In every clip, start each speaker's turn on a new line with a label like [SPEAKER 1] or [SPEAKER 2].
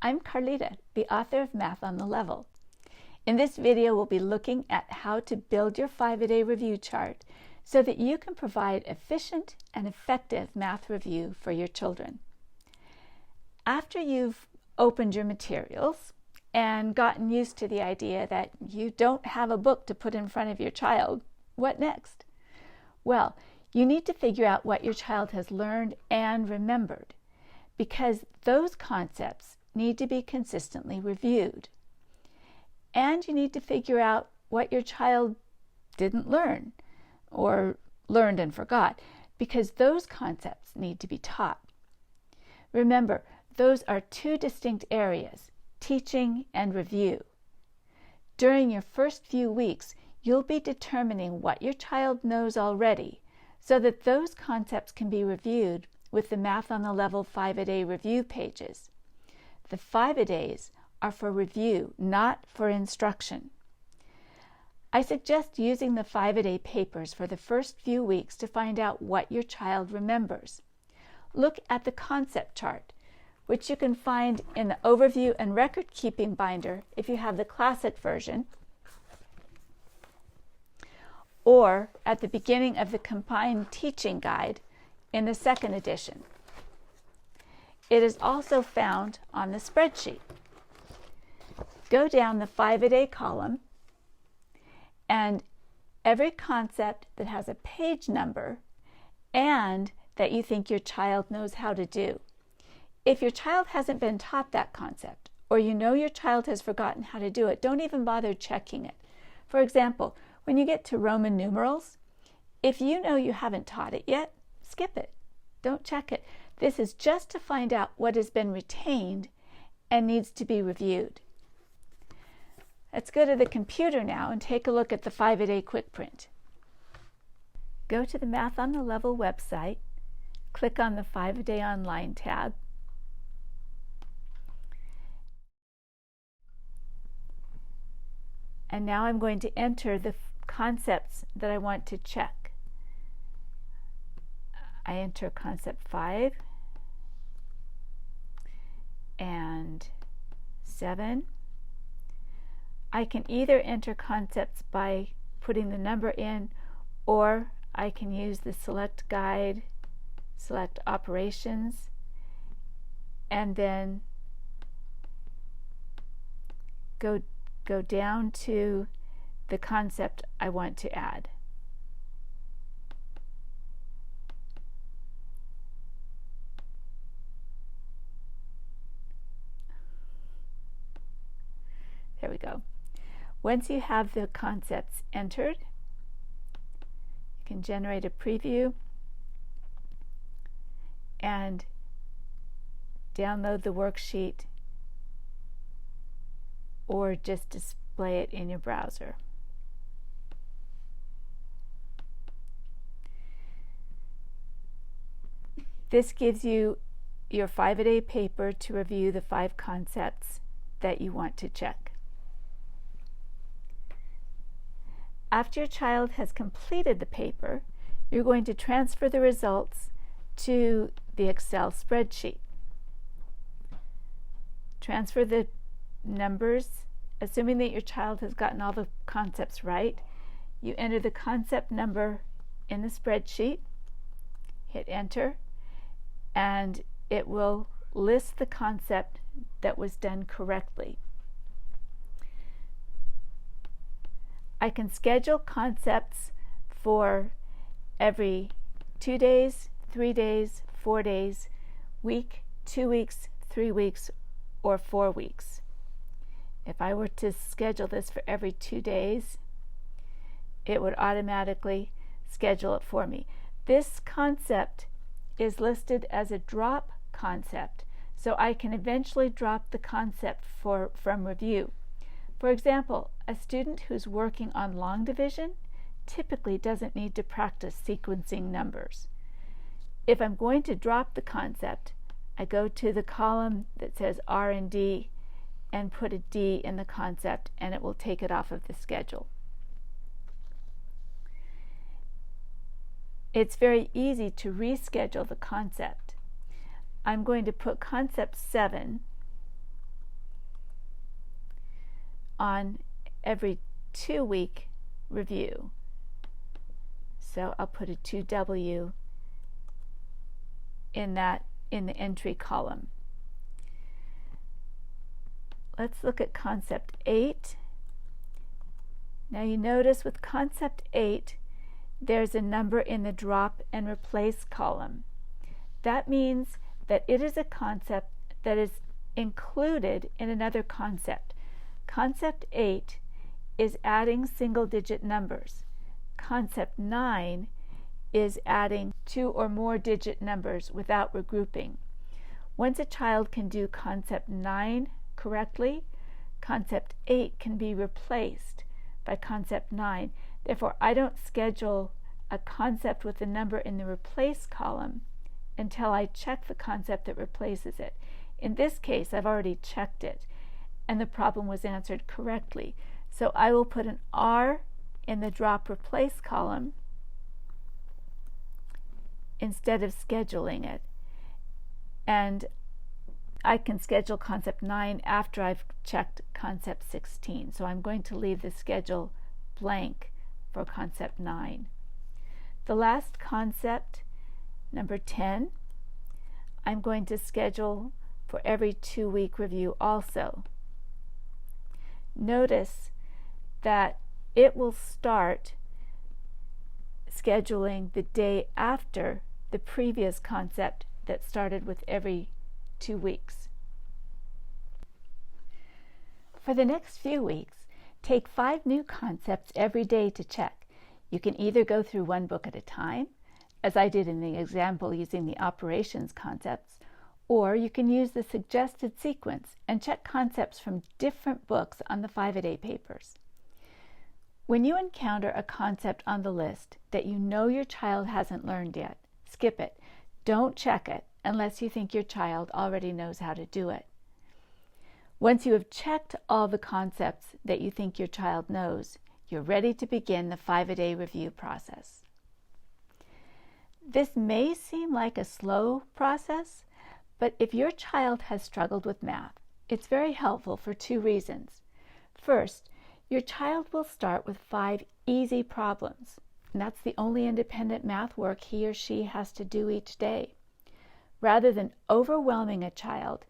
[SPEAKER 1] I'm Carlita, the author of Math on the Level. In this video, we'll be looking at how to build your 5-a-day review chart so that you can provide efficient and effective math review for your children. After you've opened your materials and gotten used to the idea that you don't have a book to put in front of your child, what next? Well, you need to figure out what your child has learned and remembered, because those concepts need to be consistently reviewed. And you need to figure out what your child didn't learn or learned and forgot, because those concepts need to be taught. Remember, those are two distinct areas, teaching and review. During your first few weeks, you'll be determining what your child knows already so that those concepts can be reviewed with the Math on the Level 5-a-day review pages. The 5-a-days are for review, not for instruction. I suggest using the 5-a-day papers for the first few weeks to find out what your child remembers. Look at the concept chart, which you can find in the Overview and Record Keeping binder if you have the classic version, or at the beginning of the Combined Teaching Guide in the second edition. It is also found on the spreadsheet. Go down the 5-a-day column, and every concept that has a page number and that you think your child knows how to do. If your child hasn't been taught that concept, or you know your child has forgotten how to do it, don't even bother checking it. For example, when you get to Roman numerals, if you know you haven't taught it yet, skip it. Don't check it. This is just to find out what has been retained and needs to be reviewed. Let's go to the computer now and take a look at the 5-a-day quick print. Go to the Math on the Level website, click on the 5-a-day online tab, and now I'm going to enter the concepts that I want to check. I enter concept 5 and 7. I can either enter concepts by putting the number in, or I can use the select guide, select operations, and then go down to the concept I want to add. There we go. Once you have the concepts entered, you can generate a preview and download the worksheet or just display it in your browser. This gives you your 5-a-day paper to review the 5 concepts that you want to check. After your child has completed the paper, you're going to transfer the results to the Excel spreadsheet. Transfer the numbers, assuming that your child has gotten all the concepts right. You enter the concept number in the spreadsheet, hit enter, and it will list the concept that was done correctly. I can schedule concepts for every 2 days, 3 days, 4 days, week, 2 weeks, 3 weeks, or 4 weeks. If I were to schedule this for every 2 days, it would automatically schedule it for me. This concept is listed as a drop concept, so I can eventually drop the concept from review. For example, a student who's working on long division typically doesn't need to practice sequencing numbers. If I'm going to drop the concept, I go to the column that says R&D and put a D in the concept, and it will take it off of the schedule. It's very easy to reschedule the concept. I'm going to put concept 7 on every 2-week review. So I'll put a 2W in the entry column. Let's look at concept 8. Now you notice with concept 8, there's a number in the drop and replace column. That means that it is a concept that is included in another concept. Concept 8 is adding single-digit numbers. Concept 9 is adding 2 or more digit numbers without regrouping. Once a child can do concept 9 correctly, concept 8 can be replaced by concept 9. Therefore, I don't schedule a concept with the number in the replace column until I check the concept that replaces it. In this case, I've already checked it, and the problem was answered correctly. So I will put an R in the drop replace column instead of scheduling it. And I can schedule concept 9 after I've checked concept 16. So I'm going to leave the schedule blank for concept 9. The last concept, number 10, I'm going to schedule for every 2-week review also. Notice that it will start scheduling the day after the previous concept that started with every 2 weeks. For the next few weeks, take 5 new concepts every day to check. You can either go through one book at a time, as I did in the example using the operations concepts, or you can use the suggested sequence and check concepts from different books on the 5-A-Day papers. When you encounter a concept on the list that you know your child hasn't learned yet, skip it. Don't check it unless you think your child already knows how to do it. Once you have checked all the concepts that you think your child knows, you're ready to begin the 5-A-Day review process. This may seem like a slow process, but if your child has struggled with math, it's very helpful for 2 reasons. First, your child will start with 5 easy problems, and that's the only independent math work he or she has to do each day, rather than overwhelming a child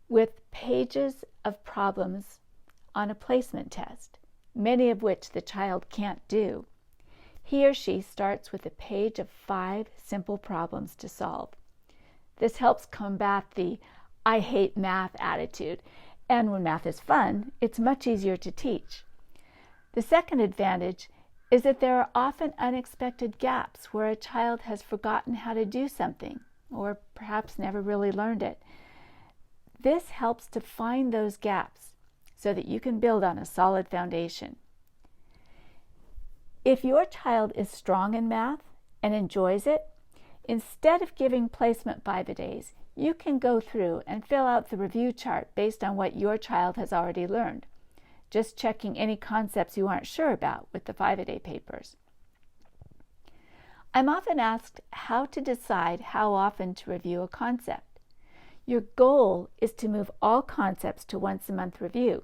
[SPEAKER 1] with pages of problems on a placement test, many of which the child can't do. He or she starts with a page of 5 simple problems to solve. This helps combat the "I hate math" attitude, and when math is fun, it's much easier to teach. The second advantage is that there are often unexpected gaps where a child has forgotten how to do something, or perhaps never really learned it. This helps to find those gaps so that you can build on a solid foundation. If your child is strong in math and enjoys it, instead of giving placement 5-A-Days, you can go through and fill out the review chart based on what your child has already learned, just checking any concepts you aren't sure about with the 5-A-Day papers. I'm often asked how to decide how often to review a concept. Your goal is to move all concepts to once-a-month review.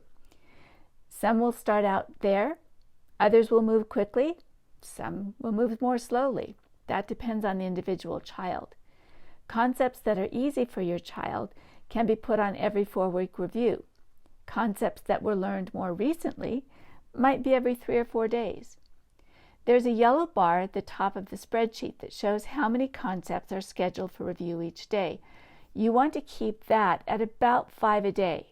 [SPEAKER 1] Some will start out there, others will move quickly, some will move more slowly. That depends on the individual child. Concepts that are easy for your child can be put on every 4-week review. Concepts that were learned more recently might be every 3 or 4 days. There's a yellow bar at the top of the spreadsheet that shows how many concepts are scheduled for review each day. You want to keep that at about 5 a day.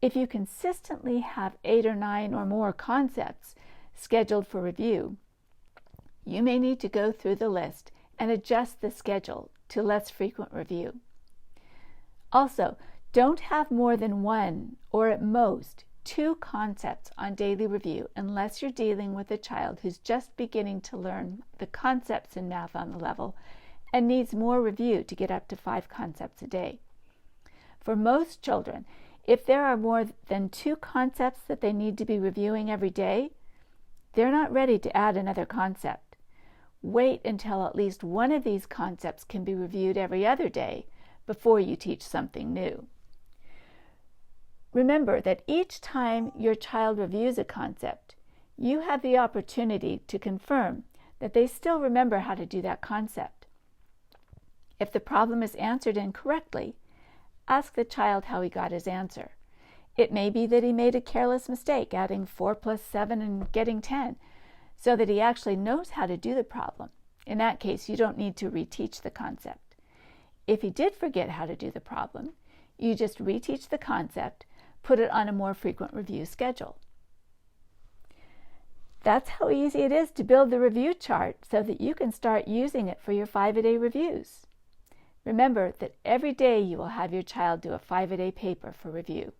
[SPEAKER 1] If you consistently have 8 or 9 or more concepts scheduled for review, you may need to go through the list and adjust the schedule to less frequent review. Also, don't have more than 1 or at most 2 concepts on daily review unless you're dealing with a child who's just beginning to learn the concepts in math on the level and needs more review to get up to 5 concepts a day. For most children, if there are more than 2 concepts that they need to be reviewing every day, they're not ready to add another concept. Wait until at least one of these concepts can be reviewed every other day before you teach something new. Remember that each time your child reviews a concept, you have the opportunity to confirm that they still remember how to do that concept. If the problem is answered incorrectly, ask the child how he got his answer. It may be that he made a careless mistake, adding 4 plus 7 and getting 10, so that he actually knows how to do the problem. In that case, you don't need to reteach the concept. If he did forget how to do the problem, you just reteach the concept, put it on a more frequent review schedule. That's how easy it is to build the review chart so that you can start using it for your 5-a-day reviews. Remember that every day you will have your child do a 5-a-day paper for review.